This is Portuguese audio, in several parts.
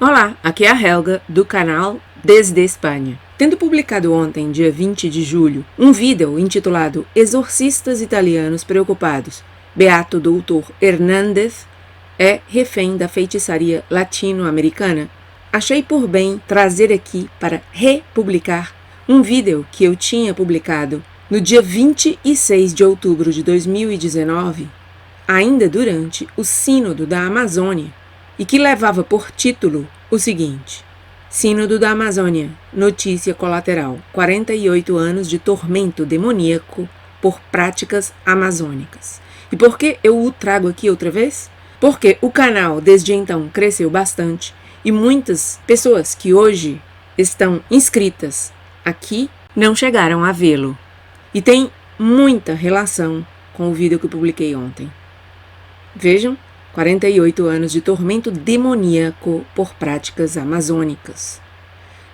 Olá, aqui é a Helga, do canal Desde Espanha. Tendo publicado ontem, dia 20 de julho, um vídeo intitulado Exorcistas Italianos Preocupados, Beato Doutor Hernández é refém da feitiçaria latino-americana, achei por bem trazer aqui para republicar um vídeo que eu tinha publicado no dia 26 de outubro de 2019, ainda durante o Sínodo da Amazônia, e que levava por título o seguinte: Sínodo da Amazônia, notícia colateral, 48 anos de tormento demoníaco por práticas amazônicas. E por que eu o trago aqui outra vez? Porque o canal desde então cresceu bastante e muitas pessoas que hoje estão inscritas aqui não chegaram a vê-lo. E tem muita relação com o vídeo que eu publiquei ontem. Vejam, 48 anos de tormento demoníaco por práticas amazônicas.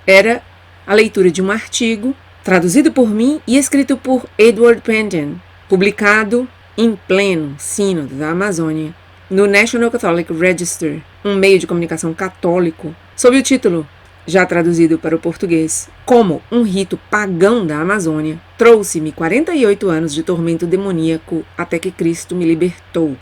Era a leitura de um artigo traduzido por mim e escrito por Edward Pentin, publicado em pleno Sínodo da Amazônia no National Catholic Register, um meio de comunicação católico, sob o título, já traduzido para o português, Como um rito pagão da Amazônia trouxe-me 48 anos de tormento demoníaco até que Cristo me libertou.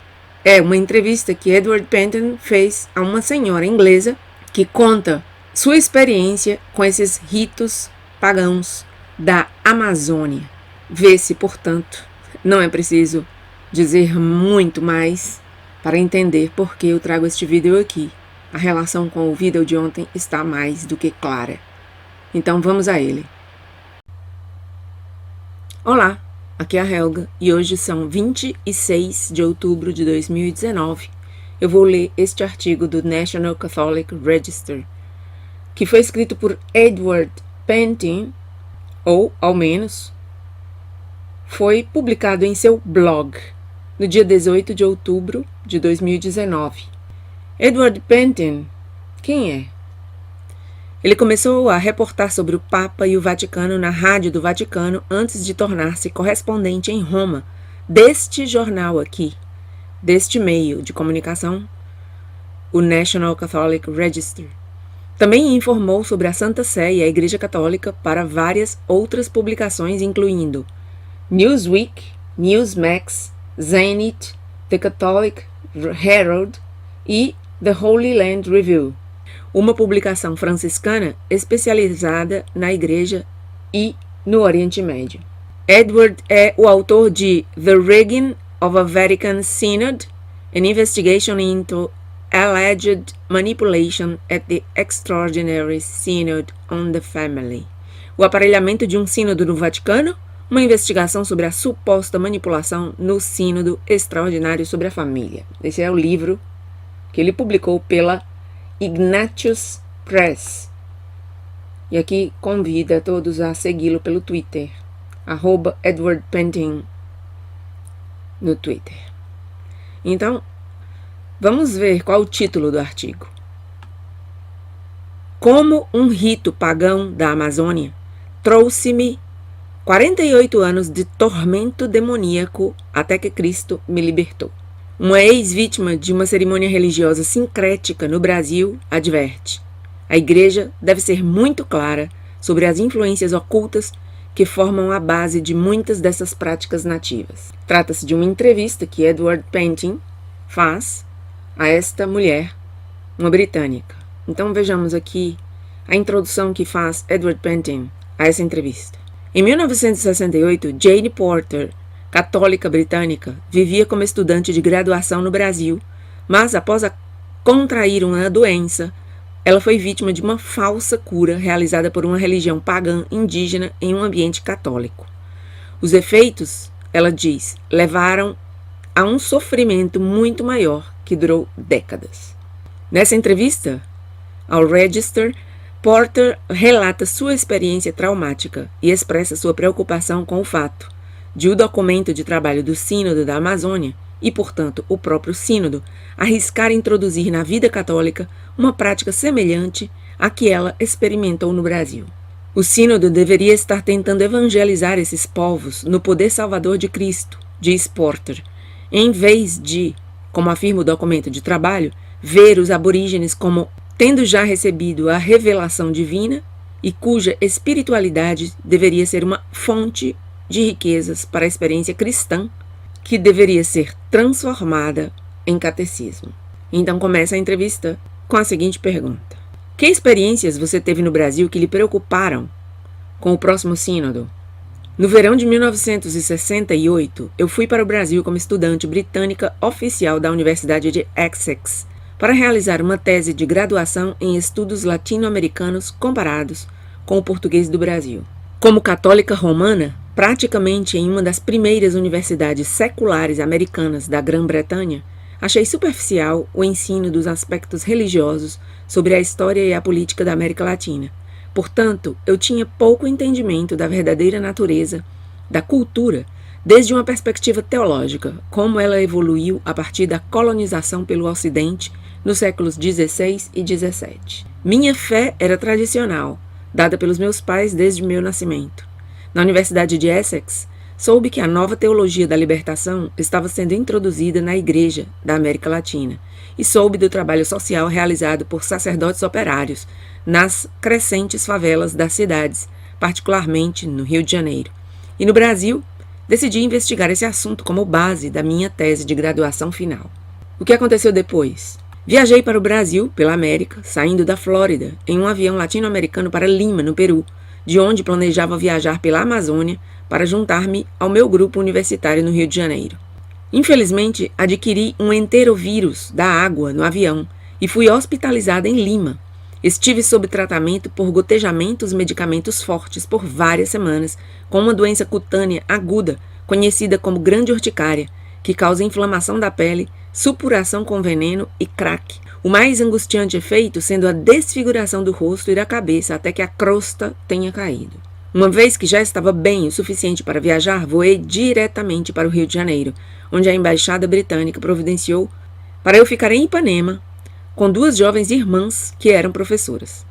É uma entrevista que Edward Pentin fez a uma senhora inglesa que conta sua experiência com esses ritos pagãos da Amazônia. Vê-se, portanto, não é preciso dizer muito mais para entender por que eu trago este vídeo aqui. A relação com o vídeo de ontem está mais do que clara. Então vamos a ele. Olá! Aqui é a Helga e hoje são 26 de outubro de 2019. Eu vou ler este artigo do National Catholic Register, que foi escrito por Edward Pentin, ou, ao menos, foi publicado em seu blog no dia 18 de outubro de 2019. Edward Pentin, quem é? Ele começou a reportar sobre o Papa e o Vaticano na Rádio do Vaticano antes de tornar-se correspondente em Roma deste jornal aqui, deste meio de comunicação, o National Catholic Register. Também informou sobre a Santa Sé e a Igreja Católica para várias outras publicações, incluindo Newsweek, Newsmax, Zenit, The Catholic Herald e The Holy Land Review, uma publicação franciscana especializada na Igreja e no Oriente Médio. Edward é o autor de The Rigging of a Vatican Synod, an Investigation into Alleged Manipulation at the Extraordinary Synod on the Family. O aparelhamento de um sínodo no Vaticano, uma investigação sobre a suposta manipulação no sínodo extraordinário sobre a família. Esse é o livro que ele publicou pela Ignatius Press. E aqui convida todos a segui-lo pelo Twitter, @EdwardPentin no Twitter. Então, vamos ver qual é o título do artigo. Como um rito pagão da Amazônia trouxe-me 48 anos de tormento demoníaco até que Cristo me libertou. Uma ex-vítima de uma cerimônia religiosa sincrética no Brasil adverte: a Igreja deve ser muito clara sobre as influências ocultas que formam a base de muitas dessas práticas nativas. Trata-se de uma entrevista que Edward Pentin faz a esta mulher, uma britânica. Então vejamos aqui a introdução que faz Edward Pentin a essa entrevista. Em 1968, Jane Porter, católica britânica, vivia como estudante de graduação no Brasil, mas após contrair uma doença, ela foi vítima de uma falsa cura realizada por uma religião pagã indígena em um ambiente católico. Os efeitos, ela diz, levaram a um sofrimento muito maior que durou décadas. Nessa entrevista ao Register, Porter relata sua experiência traumática e expressa sua preocupação com o fato de o documento de trabalho do Sínodo da Amazônia e, portanto, o próprio Sínodo, arriscar introduzir na vida católica uma prática semelhante à que ela experimentou no Brasil. O Sínodo deveria estar tentando evangelizar esses povos no poder salvador de Cristo, diz Porter, em vez de, como afirma o documento de trabalho, ver os aborígenes como tendo já recebido a revelação divina e cuja espiritualidade deveria ser uma fonte de riquezas para a experiência cristã, que deveria ser transformada em catecismo. Então começa a entrevista com a seguinte pergunta: que experiências você teve no Brasil que lhe preocuparam com o próximo sínodo? No verão de 1968, eu fui para o Brasil como estudante britânica oficial da Universidade de Essex para realizar uma tese de graduação em estudos latino-americanos comparados com o português do Brasil. Como católica romana, praticamente em uma das primeiras universidades seculares americanas da Grã-Bretanha, achei superficial o ensino dos aspectos religiosos sobre a história e a política da América Latina. Portanto, eu tinha pouco entendimento da verdadeira natureza da cultura desde uma perspectiva teológica, como ela evoluiu a partir da colonização pelo Ocidente nos séculos XVI e XVII. Minha fé era tradicional, dada pelos meus pais desde meu nascimento. Na Universidade de Essex, soube que a nova teologia da libertação estava sendo introduzida na Igreja da América Latina e soube do trabalho social realizado por sacerdotes operários nas crescentes favelas das cidades, particularmente no Rio de Janeiro. E no Brasil, decidi investigar esse assunto como base da minha tese de graduação final. O que aconteceu depois? Viajei para o Brasil, pela América, saindo da Flórida, em um avião latino-americano para Lima, no Peru, de onde planejava viajar pela Amazônia para juntar-me ao meu grupo universitário no Rio de Janeiro. Infelizmente, adquiri um enterovírus da água no avião e fui hospitalizada em Lima. Estive sob tratamento por gotejamentos medicamentos fortes por várias semanas, com uma doença cutânea aguda, conhecida como grande urticária, que causa inflamação da pele, supuração com veneno e craque. O mais angustiante efeito sendo a desfiguração do rosto e da cabeça até que a crosta tenha caído. Uma vez que já estava bem o suficiente para viajar, voei diretamente para o Rio de Janeiro, onde a embaixada britânica providenciou para eu ficar em Ipanema com duas jovens irmãs que eram professoras.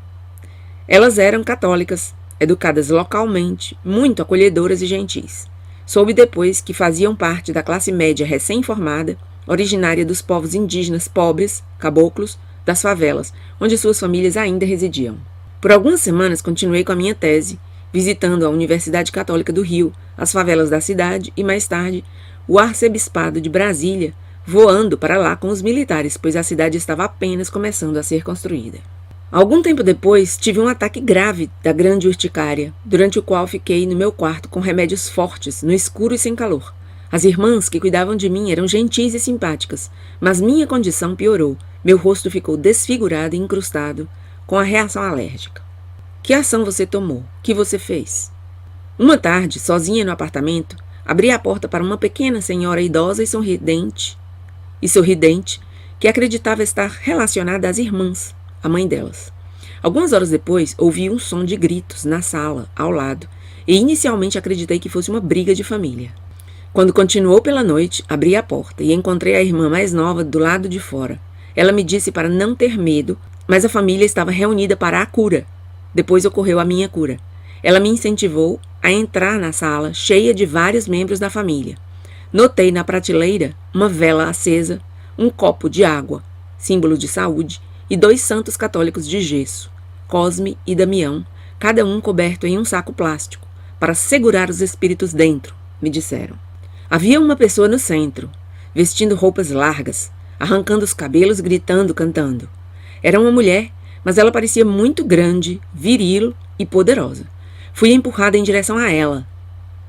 Elas eram católicas, educadas localmente, muito acolhedoras e gentis. Soube depois que faziam parte da classe média recém-formada, originária dos povos indígenas pobres, caboclos, das favelas, onde suas famílias ainda residiam. Por algumas semanas continuei com a minha tese, visitando a Universidade Católica do Rio, as favelas da cidade e, mais tarde, o arcebispado de Brasília, voando para lá com os militares, pois a cidade estava apenas começando a ser construída. Algum tempo depois, tive um ataque grave da grande urticária, durante o qual fiquei no meu quarto com remédios fortes, no escuro e sem calor. As irmãs que cuidavam de mim eram gentis e simpáticas, mas minha condição piorou. Meu rosto ficou desfigurado e incrustado com a reação alérgica. Que ação você tomou? Que você fez? Uma tarde, sozinha no apartamento, abri a porta para uma pequena senhora idosa e sorridente, que acreditava estar relacionada às irmãs, a mãe delas. Algumas horas depois, ouvi um som de gritos na sala, ao lado, e inicialmente acreditei que fosse uma briga de família. Quando continuou pela noite, abri a porta e encontrei a irmã mais nova do lado de fora. Ela me disse para não ter medo, mas a família estava reunida para a cura. Depois ocorreu a minha cura. Ela me incentivou a entrar na sala, cheia de vários membros da família. Notei na prateleira uma vela acesa, um copo de água, símbolo de saúde, e 2 santos católicos de gesso, Cosme e Damião, cada um coberto em um saco plástico, para segurar os espíritos dentro, me disseram. Havia uma pessoa no centro, vestindo roupas largas, arrancando os cabelos, gritando, cantando. Era uma mulher, mas ela parecia muito grande, viril e poderosa. Fui empurrada em direção a ela,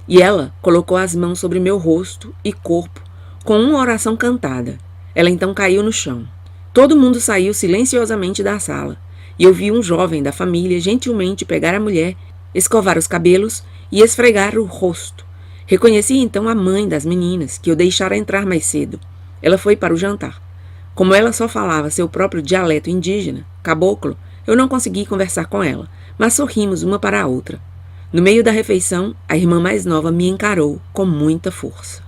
e ela colocou as mãos sobre meu rosto e corpo com uma oração cantada. Ela então caiu no chão. Todo mundo saiu silenciosamente da sala, e eu vi um jovem da família gentilmente pegar a mulher, escovar os cabelos e esfregar o rosto. Reconheci então a mãe das meninas, que eu deixara entrar mais cedo. Ela foi para o jantar. Como ela só falava seu próprio dialeto indígena, caboclo, eu não consegui conversar com ela, mas sorrimos uma para a outra. No meio da refeição, a irmã mais nova me encarou com muita força.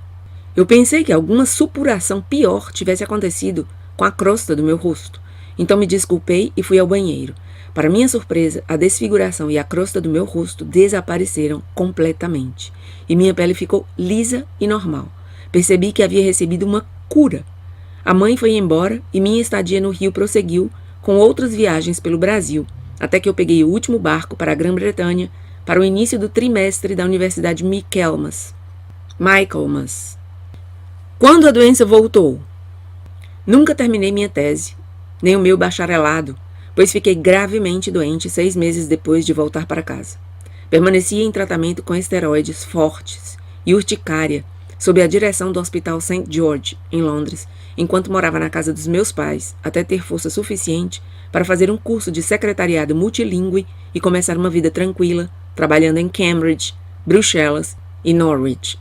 Eu pensei que alguma supuração pior tivesse acontecido com a crosta do meu rosto. Então me desculpei e fui ao banheiro. Para minha surpresa, a desfiguração e a crosta do meu rosto desapareceram completamente. E minha pele ficou lisa e normal. Percebi que havia recebido uma cura. A mãe foi embora e minha estadia no Rio prosseguiu com outras viagens pelo Brasil, até que eu peguei o último barco para a Grã-Bretanha para o início do trimestre da Universidade Michaelmas. Quando a doença voltou? Nunca terminei minha tese, nem o meu bacharelado, pois fiquei gravemente doente 6 meses depois de voltar para casa. Permaneci em tratamento com esteroides fortes e urticária, sob a direção do Hospital St. George, em Londres, enquanto morava na casa dos meus pais, até ter força suficiente para fazer um curso de secretariado multilingüe e começar uma vida tranquila, trabalhando em Cambridge, Bruxelas e Norwich.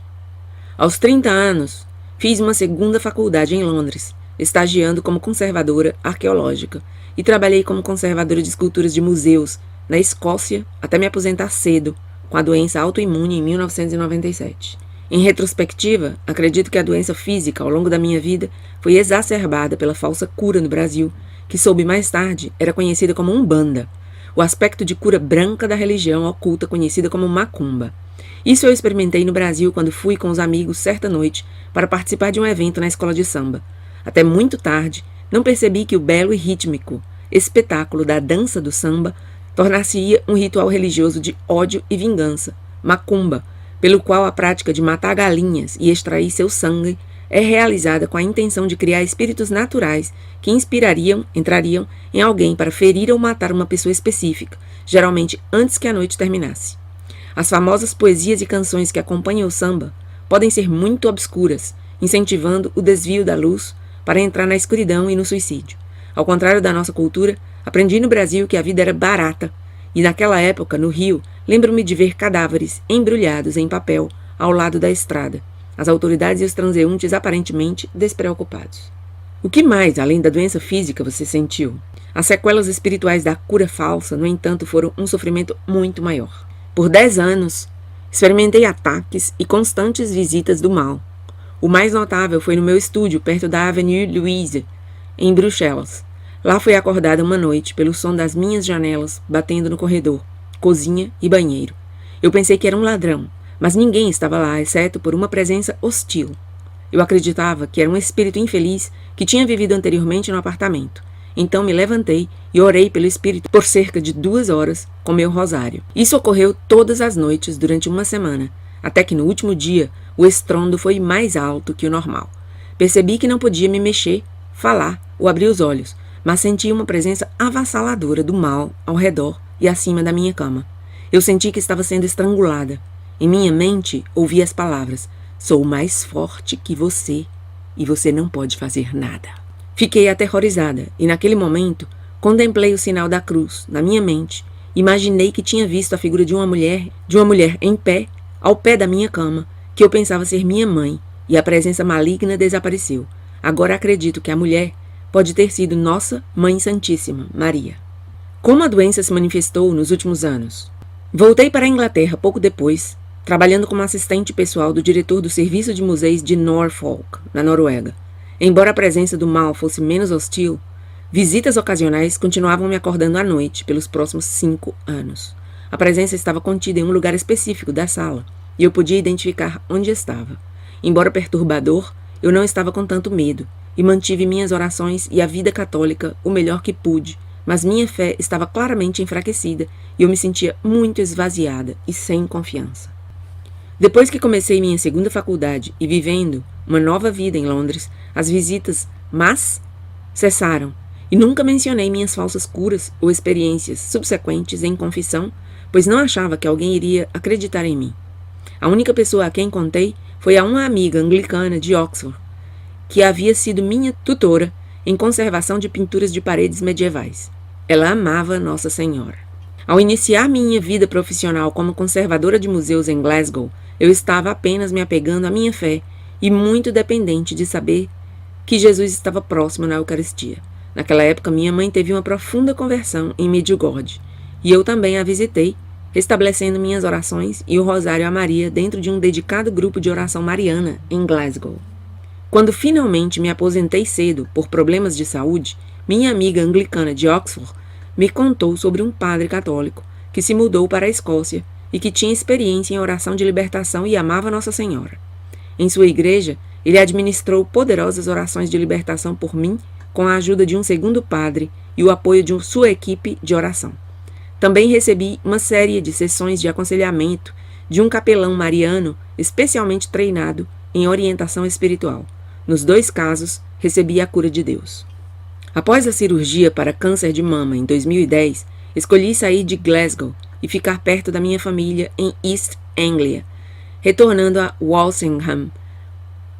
Aos 30 anos, fiz uma segunda faculdade em Londres, estagiando como conservadora arqueológica, e trabalhei como conservadora de esculturas de museus na Escócia até me aposentar cedo, com a doença autoimune em 1997. Em retrospectiva, acredito que a doença física ao longo da minha vida foi exacerbada pela falsa cura no Brasil, que soube mais tarde era conhecida como Umbanda, o aspecto de cura branca da religião oculta conhecida como Macumba. Isso eu experimentei no Brasil quando fui com os amigos certa noite para participar de um evento na escola de samba. Até muito tarde, não percebi que o belo e rítmico espetáculo da dança do samba tornar-se-ia um ritual religioso de ódio e vingança, macumba, pelo qual a prática de matar galinhas e extrair seu sangue é realizada com a intenção de criar espíritos naturais que entrariam em alguém para ferir ou matar uma pessoa específica, geralmente antes que a noite terminasse. As famosas poesias e canções que acompanham o samba podem ser muito obscuras, incentivando o desvio da luz para entrar na escuridão e no suicídio. Ao contrário da nossa cultura, aprendi no Brasil que a vida era barata, e naquela época, no Rio, lembro-me de ver cadáveres embrulhados em papel ao lado da estrada, as autoridades e os transeuntes aparentemente despreocupados. O que mais, além da doença física, você sentiu? As sequelas espirituais da cura falsa, no entanto, foram um sofrimento muito maior. Por 10 anos, experimentei ataques e constantes visitas do mal. O mais notável foi no meu estúdio, perto da Avenue Louise, em Bruxelas. Lá fui acordada uma noite pelo som das minhas janelas batendo no corredor, cozinha e banheiro. Eu pensei que era um ladrão, mas ninguém estava lá, exceto por uma presença hostil. Eu acreditava que era um espírito infeliz que tinha vivido anteriormente no apartamento. Então me levantei e orei pelo espírito por cerca de 2 horas com meu rosário. Isso ocorreu todas as noites durante uma semana, até que no último dia o estrondo foi mais alto que o normal. Percebi que não podia me mexer, falar ou abrir os olhos, mas senti uma presença avassaladora do mal ao redor e acima da minha cama. Eu senti que estava sendo estrangulada. Em minha mente, ouvi as palavras: "Sou mais forte que você e você não pode fazer nada." Fiquei aterrorizada e, naquele momento, contemplei o sinal da cruz na minha mente. Imaginei que tinha visto a figura de uma mulher em pé, ao pé da minha cama, que eu pensava ser minha mãe, e a presença maligna desapareceu. Agora acredito que a mulher pode ter sido nossa Mãe Santíssima, Maria. Como a doença se manifestou nos últimos anos? Voltei para a Inglaterra pouco depois, trabalhando como assistente pessoal do diretor do Serviço de Museus de Norfolk, na Noruega. Embora a presença do mal fosse menos hostil, visitas ocasionais continuavam me acordando à noite pelos próximos 5 anos. A presença estava contida em um lugar específico da sala, e eu podia identificar onde estava. Embora perturbador, eu não estava com tanto medo, e mantive minhas orações e a vida católica o melhor que pude, mas minha fé estava claramente enfraquecida e eu me sentia muito esvaziada e sem confiança. Depois que comecei minha segunda faculdade e vivendo uma nova vida em Londres, as visitas cessaram, e nunca mencionei minhas falsas curas ou experiências subsequentes em confissão, pois não achava que alguém iria acreditar em mim. A única pessoa a quem contei foi a uma amiga anglicana de Oxford, que havia sido minha tutora em conservação de pinturas de paredes medievais. Ela amava Nossa Senhora. Ao iniciar minha vida profissional como conservadora de museus em Glasgow, eu estava apenas me apegando à minha fé e muito dependente de saber que Jesus estava próximo na Eucaristia. Naquela época, minha mãe teve uma profunda conversão em Medjugorje, e eu também a visitei, estabelecendo minhas orações e o rosário a Maria dentro de um dedicado grupo de oração mariana em Glasgow. Quando finalmente me aposentei cedo por problemas de saúde, minha amiga anglicana de Oxford me contou sobre um padre católico que se mudou para a Escócia e que tinha experiência em oração de libertação e amava Nossa Senhora. Em sua igreja, ele administrou poderosas orações de libertação por mim, com a ajuda de um segundo padre e o apoio de sua equipe de oração. Também recebi uma série de sessões de aconselhamento de um capelão mariano especialmente treinado em orientação espiritual. Nos 2 casos, recebi a cura de Deus. Após a cirurgia para câncer de mama em 2010, escolhi sair de Glasgow e ficar perto da minha família em East Anglia, retornando a Walsingham,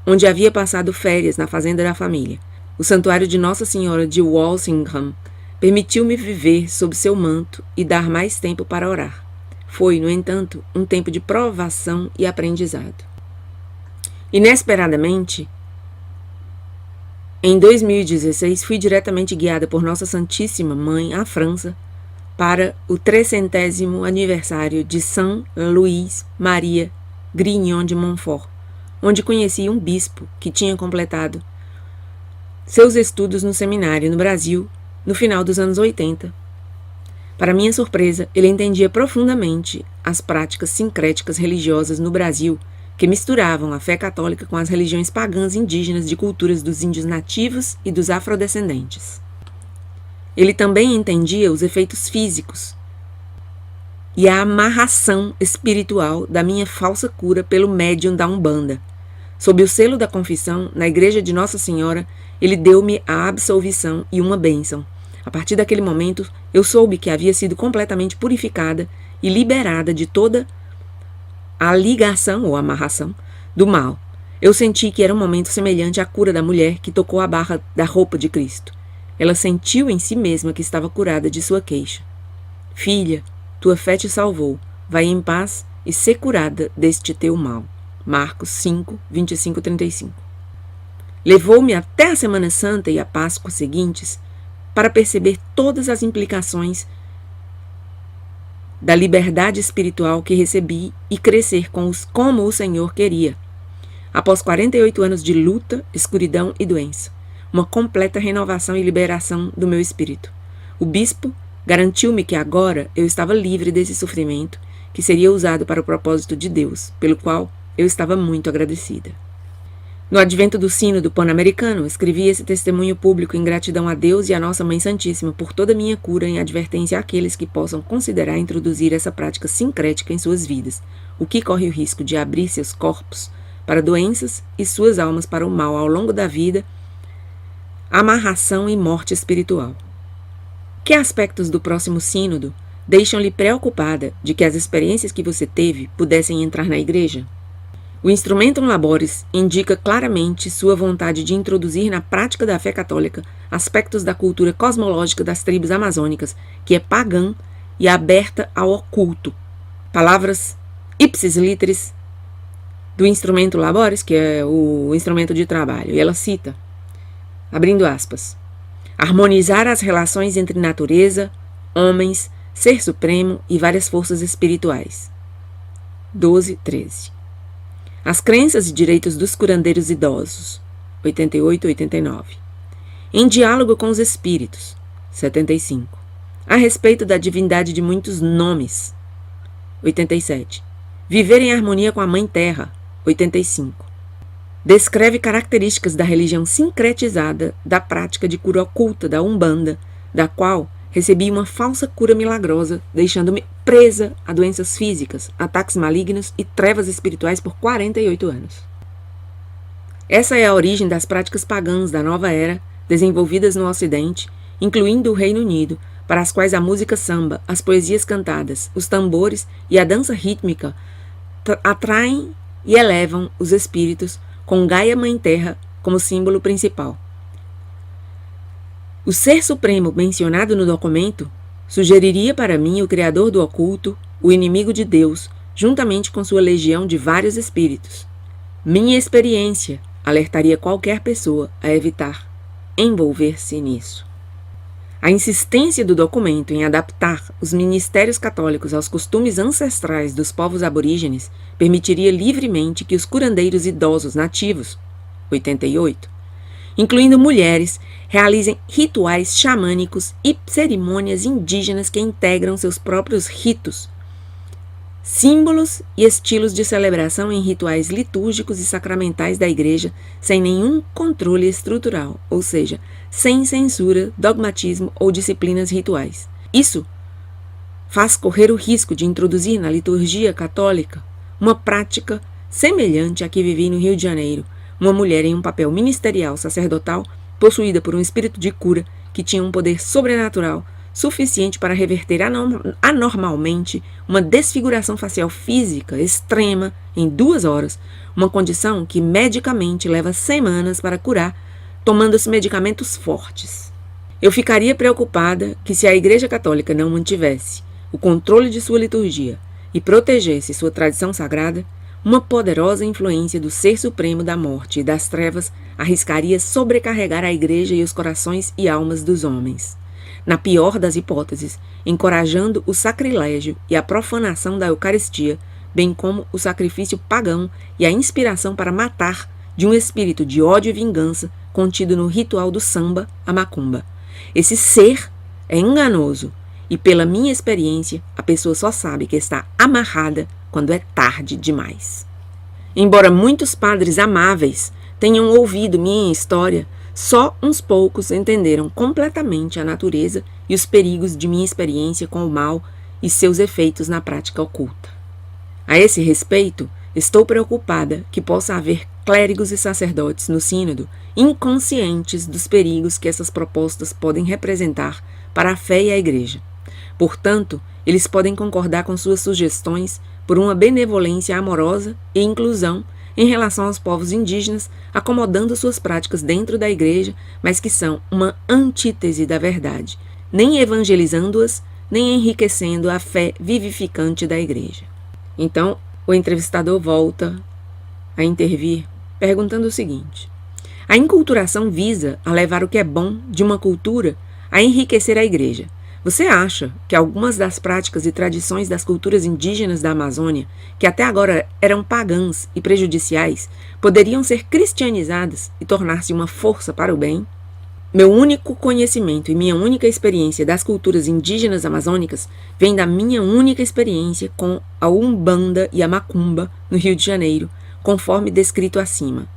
onde havia passado férias na fazenda da família. O santuário de Nossa Senhora de Walsingham permitiu-me viver sob seu manto e dar mais tempo para orar. Foi, no entanto, um tempo de provação e aprendizado. Inesperadamente, em 2016, fui diretamente guiada por Nossa Santíssima Mãe à França para o 300º aniversário de Saint Louis Maria Grignon de Montfort, onde conheci um bispo que tinha completado seus estudos no seminário no Brasil no final dos anos 80. Para minha surpresa, ele entendia profundamente as práticas sincréticas religiosas no Brasil, que misturavam a fé católica com as religiões pagãs indígenas de culturas dos índios nativos e dos afrodescendentes. Ele também entendia os efeitos físicos e a amarração espiritual da minha falsa cura pelo médium da Umbanda. Sob o selo da confissão, na igreja de Nossa Senhora, ele deu-me a absolvição e uma bênção. A partir daquele momento, eu soube que havia sido completamente purificada e liberada de toda a ligação ou amarração do mal. Eu senti que era um momento semelhante à cura da mulher que tocou a barra da roupa de Cristo. Ela sentiu em si mesma que estava curada de sua queixa. Filha, tua fé te salvou. Vai em paz e sê curada deste teu mal. Marcos 5, 25-35. Levou-me até a Semana Santa e a Páscoa seguintes para perceber todas as implicações da liberdade espiritual que recebi e crescer como o Senhor queria. Após 48 anos de luta, escuridão e doença, uma completa renovação e liberação do meu espírito. O bispo garantiu-me que agora eu estava livre desse sofrimento que seria usado para o propósito de Deus, pelo qual eu estava muito agradecida. No advento do Sínodo Pan-Americano, escrevi esse testemunho público em gratidão a Deus e a Nossa Mãe Santíssima por toda a minha cura, em advertência àqueles que possam considerar introduzir essa prática sincrética em suas vidas, o que corre o risco de abrir seus corpos para doenças e suas almas para o mal ao longo da vida, amarração e morte espiritual. Que aspectos do próximo sínodo deixam-lhe preocupada de que as experiências que você teve pudessem entrar na igreja? O Instrumentum Laboris indica claramente sua vontade de introduzir na prática da fé católica aspectos da cultura cosmológica das tribos amazônicas, que é pagã e aberta ao oculto. Palavras ipsis literis do Instrumento Laboris, que é o instrumento de trabalho, e ela cita, abrindo aspas, harmonizar as relações entre natureza, homens, ser supremo e várias forças espirituais. 12:13. As crenças e direitos dos curandeiros idosos, 88-89. Em diálogo com os espíritos, 75. A respeito da divindade de muitos nomes, 87. Viver em harmonia com a Mãe Terra, 85. Descreve características da religião sincretizada da prática de cura oculta da Umbanda, da qual recebi uma falsa cura milagrosa, deixando-me presa a doenças físicas, ataques malignos e trevas espirituais por 48 anos. Essa é a origem das práticas pagãs da nova era, desenvolvidas no Ocidente, incluindo o Reino Unido, para as quais a música samba, as poesias cantadas, os tambores e a dança rítmica atraem e elevam os espíritos com Gaia Mãe Terra como símbolo principal. O Ser Supremo mencionado no documento sugeriria para mim o Criador do oculto, o inimigo de Deus, juntamente com sua legião de vários espíritos. Minha experiência alertaria qualquer pessoa a evitar envolver-se nisso. A insistência do documento em adaptar os ministérios católicos aos costumes ancestrais dos povos aborígenes permitiria livremente que os curandeiros idosos nativos, 88, incluindo mulheres, realizem rituais xamânicos e cerimônias indígenas que integram seus próprios ritos símbolos e estilos de celebração em rituais litúrgicos e sacramentais da Igreja sem nenhum controle estrutural, ou seja, sem censura, dogmatismo ou disciplinas rituais. Isso faz correr o risco de introduzir na liturgia católica uma prática semelhante à que vivi no Rio de Janeiro, uma mulher em um papel ministerial sacerdotal possuída por um espírito de cura que tinha um poder sobrenatural suficiente para reverter anormalmente uma desfiguração facial física extrema em 2 horas, uma condição que medicamente leva semanas para curar, tomando-se medicamentos fortes. Eu ficaria preocupada que, se a Igreja Católica não mantivesse o controle de sua liturgia e protegesse sua tradição sagrada, uma poderosa influência do Ser Supremo da Morte e das Trevas arriscaria sobrecarregar a Igreja e os corações e almas dos homens. Na pior das hipóteses, encorajando o sacrilégio e a profanação da Eucaristia, bem como o sacrifício pagão e a inspiração para matar de um espírito de ódio e vingança contido no ritual do samba, a macumba. Esse ser é enganoso e, pela minha experiência, a pessoa só sabe que está amarrada quando é tarde demais. Embora muitos padres amáveis tenham ouvido minha história, só uns poucos entenderam completamente a natureza e os perigos de minha experiência com o mal e seus efeitos na prática oculta. A esse respeito, estou preocupada que possa haver clérigos e sacerdotes no sínodo inconscientes dos perigos que essas propostas podem representar para a fé e a Igreja. Portanto, eles podem concordar com suas sugestões por uma benevolência amorosa e inclusão em relação aos povos indígenas, acomodando suas práticas dentro da Igreja, mas que são uma antítese da verdade, nem evangelizando-as, nem enriquecendo a fé vivificante da Igreja. Então, o entrevistador volta a intervir, perguntando o seguinte: a enculturação visa a levar o que é bom de uma cultura a enriquecer a Igreja. Você acha que algumas das práticas e tradições das culturas indígenas da Amazônia, que até agora eram pagãs e prejudiciais, poderiam ser cristianizadas e tornar-se uma força para o bem? Meu único conhecimento e minha única experiência das culturas indígenas amazônicas vem da minha única experiência com a Umbanda e a Macumba no Rio de Janeiro, conforme descrito acima.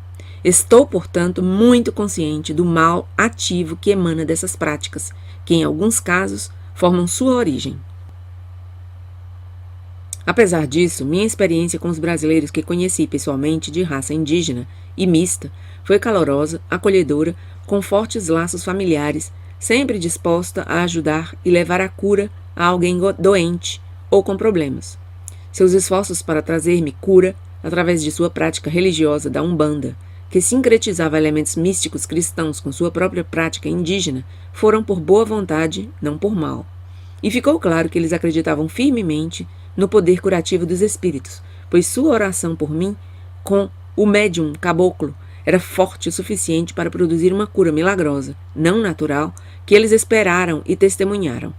Estou, portanto, muito consciente do mal ativo que emana dessas práticas, que em alguns casos formam sua origem. Apesar disso, minha experiência com os brasileiros que conheci pessoalmente de raça indígena e mista foi calorosa, acolhedora, com fortes laços familiares, sempre disposta a ajudar e levar a cura a alguém doente ou com problemas. Seus esforços para trazer-me cura, através de sua prática religiosa da Umbanda, que sincretizava elementos místicos cristãos com sua própria prática indígena, foram por boa vontade, não por mal. E ficou claro que eles acreditavam firmemente no poder curativo dos espíritos, pois sua oração por mim, com o médium caboclo, era forte o suficiente para produzir uma cura milagrosa, não natural, que eles esperaram e testemunharam.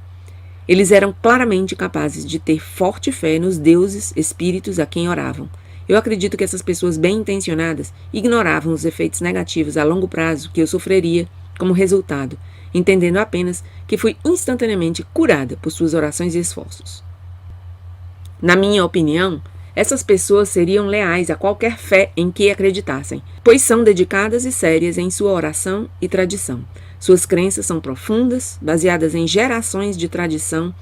Eles eram claramente capazes de ter forte fé nos deuses, espíritos a quem oravam. Eu acredito que essas pessoas bem-intencionadas ignoravam os efeitos negativos a longo prazo que eu sofreria como resultado, entendendo apenas que fui instantaneamente curada por suas orações e esforços. Na minha opinião, essas pessoas seriam leais a qualquer fé em que acreditassem, pois são dedicadas e sérias em sua oração e tradição. Suas crenças são profundas, baseadas em gerações de tradição,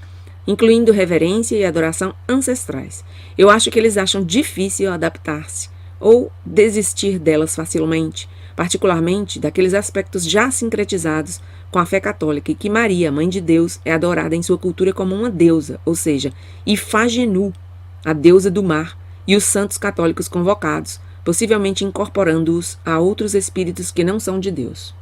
incluindo reverência e adoração ancestrais. Eu acho que eles acham difícil adaptar-se ou desistir delas facilmente, particularmente daqueles aspectos já sincretizados com a fé católica e que Maria, Mãe de Deus, é adorada em sua cultura como uma deusa, ou seja, Ifagenu, a deusa do mar, e os santos católicos convocados, possivelmente incorporando-os a outros espíritos que não são de Deus.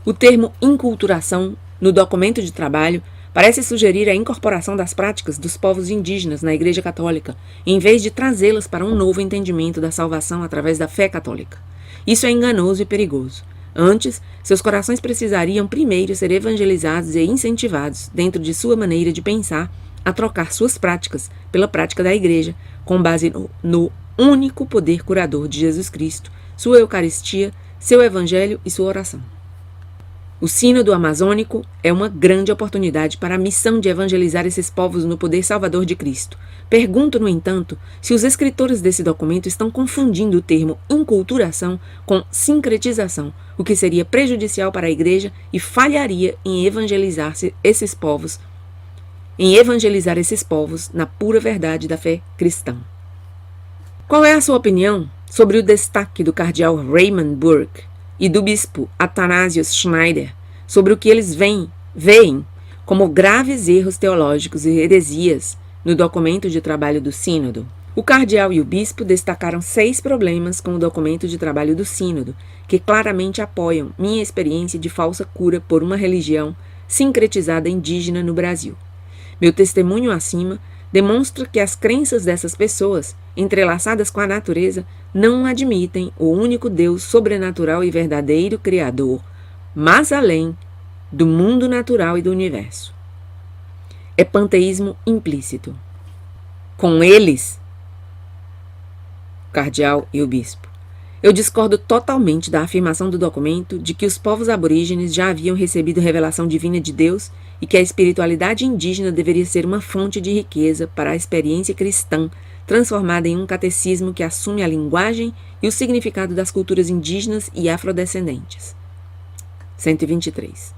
O termo inculturação, no documento de trabalho, parece sugerir a incorporação das práticas dos povos indígenas na Igreja Católica, em vez de trazê-las para um novo entendimento da salvação através da fé católica. Isso é enganoso e perigoso. Antes, seus corações precisariam primeiro ser evangelizados e incentivados, dentro de sua maneira de pensar, a trocar suas práticas pela prática da Igreja, com base no único poder curador de Jesus Cristo, sua Eucaristia, seu Evangelho e sua oração. O Sínodo Amazônico é uma grande oportunidade para a missão de evangelizar esses povos no poder salvador de Cristo. Pergunto, no entanto, se os escritores desse documento estão confundindo o termo inculturação com sincretização, o que seria prejudicial para a Igreja e falharia em evangelizar esses povos na pura verdade da fé cristã. Qual é a sua opinião sobre o destaque do cardeal Raymond Burke e do bispo Athanasius Schneider sobre o que eles veem como graves erros teológicos e heresias no documento de trabalho do Sínodo? O cardeal e o bispo destacaram 6 problemas com o documento de trabalho do Sínodo, que claramente apoiam minha experiência de falsa cura por uma religião sincretizada indígena no Brasil. Meu testemunho acima demonstra que as crenças dessas pessoas, entrelaçadas com a natureza, não admitem o único Deus sobrenatural e verdadeiro Criador, mas além do mundo natural e do universo. É panteísmo implícito. Com eles, o cardeal e o bispo, eu discordo totalmente da afirmação do documento de que os povos aborígenes já haviam recebido revelação divina de Deus e que a espiritualidade indígena deveria ser uma fonte de riqueza para a experiência cristã, transformada em um catecismo que assume a linguagem e o significado das culturas indígenas e afrodescendentes. 123.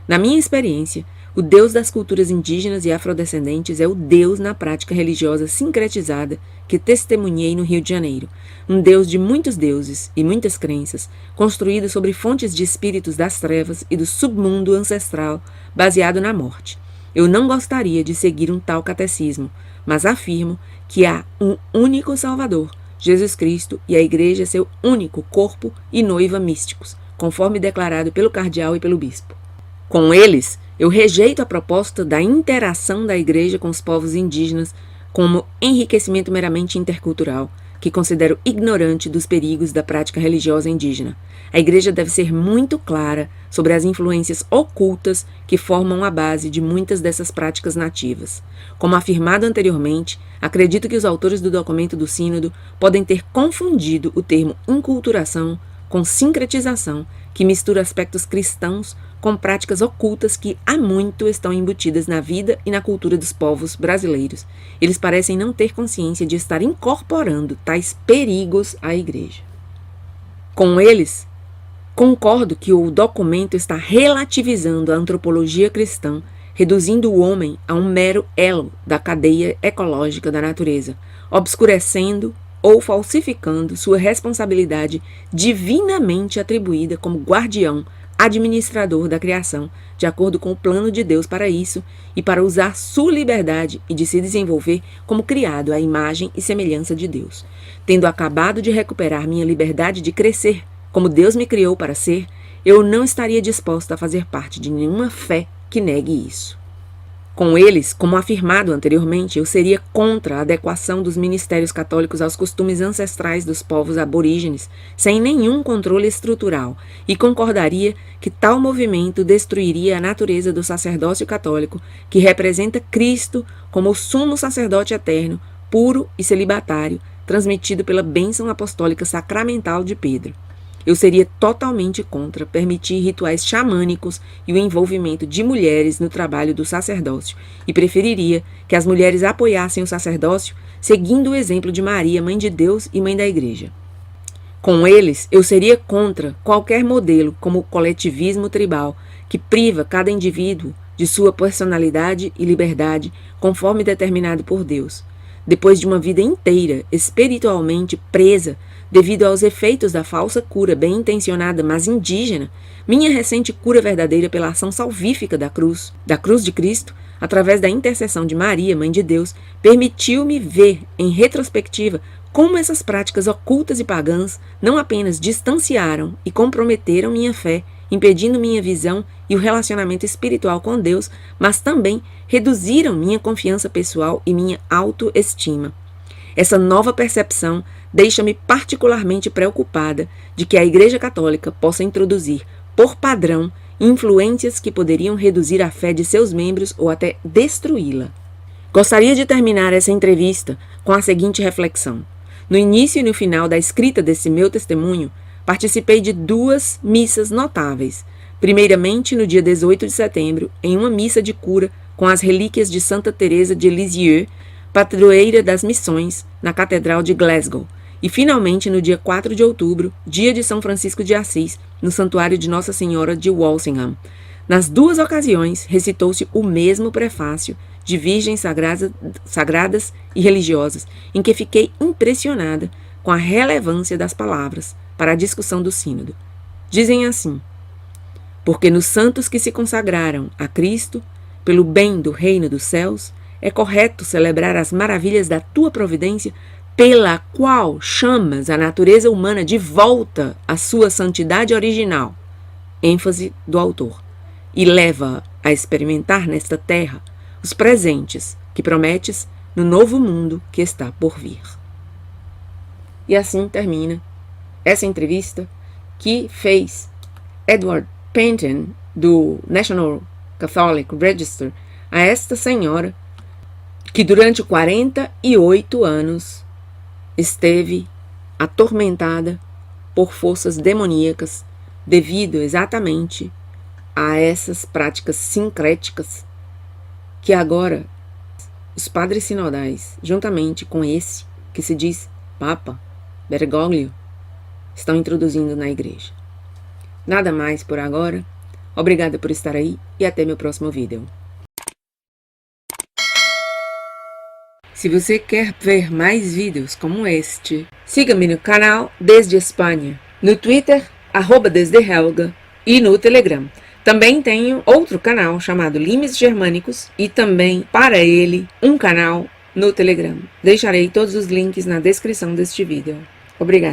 Na minha experiência, o Deus das culturas indígenas e afrodescendentes é o Deus na prática religiosa sincretizada que testemunhei no Rio de Janeiro, um Deus de muitos deuses e muitas crenças, construído sobre fontes de espíritos das trevas e do submundo ancestral baseado na morte. Eu não gostaria de seguir um tal catecismo, mas afirmo que há um único Salvador, Jesus Cristo, e a Igreja é seu único corpo e noiva místicos, conforme declarado pelo cardeal e pelo bispo. Com eles, eu rejeito a proposta da interação da Igreja com os povos indígenas como enriquecimento meramente intercultural, que considero ignorante dos perigos da prática religiosa indígena. A Igreja deve ser muito clara sobre as influências ocultas que formam a base de muitas dessas práticas nativas. Como afirmado anteriormente, acredito que os autores do documento do Sínodo podem ter confundido o termo inculturação com sincretização, que mistura aspectos cristãos com práticas ocultas que há muito estão embutidas na vida e na cultura dos povos brasileiros. Eles parecem não ter consciência de estar incorporando tais perigos à Igreja. Com eles, concordo que o documento está relativizando a antropologia cristã, reduzindo o homem a um mero elo da cadeia ecológica da natureza, obscurecendo ou falsificando sua responsabilidade divinamente atribuída como guardião, administrador da criação, de acordo com o plano de Deus para isso e para usar sua liberdade e de se desenvolver como criado à imagem e semelhança de Deus. Tendo acabado de recuperar minha liberdade de crescer como Deus me criou para ser, eu não estaria disposta a fazer parte de nenhuma fé que negue isso. Com eles, como afirmado anteriormente, eu seria contra a adequação dos ministérios católicos aos costumes ancestrais dos povos aborígenes, sem nenhum controle estrutural, e concordaria que tal movimento destruiria a natureza do sacerdócio católico, que representa Cristo como o sumo sacerdote eterno, puro e celibatário, transmitido pela bênção apostólica sacramental de Pedro. Eu seria totalmente contra permitir rituais xamânicos e o envolvimento de mulheres no trabalho do sacerdócio e preferiria que as mulheres apoiassem o sacerdócio seguindo o exemplo de Maria, Mãe de Deus e Mãe da Igreja. Com eles, eu seria contra qualquer modelo como o coletivismo tribal que priva cada indivíduo de sua personalidade e liberdade conforme determinado por Deus. Depois de uma vida inteira espiritualmente presa devido aos efeitos da falsa cura bem intencionada, mas indígena, minha recente cura verdadeira pela ação salvífica da cruz de Cristo, através da intercessão de Maria, Mãe de Deus, permitiu-me ver, em retrospectiva, como essas práticas ocultas e pagãs não apenas distanciaram e comprometeram minha fé, impedindo minha visão e o relacionamento espiritual com Deus, mas também reduziram minha confiança pessoal e minha autoestima. Essa nova percepção deixa-me particularmente preocupada de que a Igreja Católica possa introduzir, por padrão, influências que poderiam reduzir a fé de seus membros ou até destruí-la. Gostaria de terminar essa entrevista com a seguinte reflexão. No início e no final da escrita desse meu testemunho, participei de 2 missas notáveis. primeiramente no dia 18 de setembro, em uma missa de cura com as relíquias de Santa Teresa de Lisieux, padroeira das missões, na Catedral de Glasgow, e finalmente no dia 4 de outubro, dia de São Francisco de Assis, no Santuário de Nossa Senhora de Walsingham. Nas duas ocasiões, recitou-se o mesmo prefácio de Virgens sagradas e religiosas, em que fiquei impressionada com a relevância das palavras para a discussão do sínodo. Dizem assim: porque nos santos que se consagraram a Cristo, pelo bem do reino dos céus, é correto celebrar as maravilhas da tua providência, pela qual chamas a natureza humana de volta à sua santidade original, ênfase do autor, e leva-a a experimentar nesta terra os presentes que prometes no novo mundo que está por vir. E assim termina essa entrevista que fez Edward Pentin, do National Catholic Register, a esta senhora que durante 48 anos esteve atormentada por forças demoníacas devido exatamente a essas práticas sincréticas que agora os padres sinodais, juntamente com esse que se diz Papa Bergoglio, estão introduzindo na igreja. Nada mais por agora. Obrigada por estar aí e até meu próximo vídeo. Se você quer ver mais vídeos como este, siga-me no canal Desde Espanha, no Twitter, @DesdeHelga, e no Telegram. Também tenho outro canal chamado Limes Germânicos e também, para ele, um canal no Telegram. Deixarei todos os links na descrição deste vídeo. Obrigada.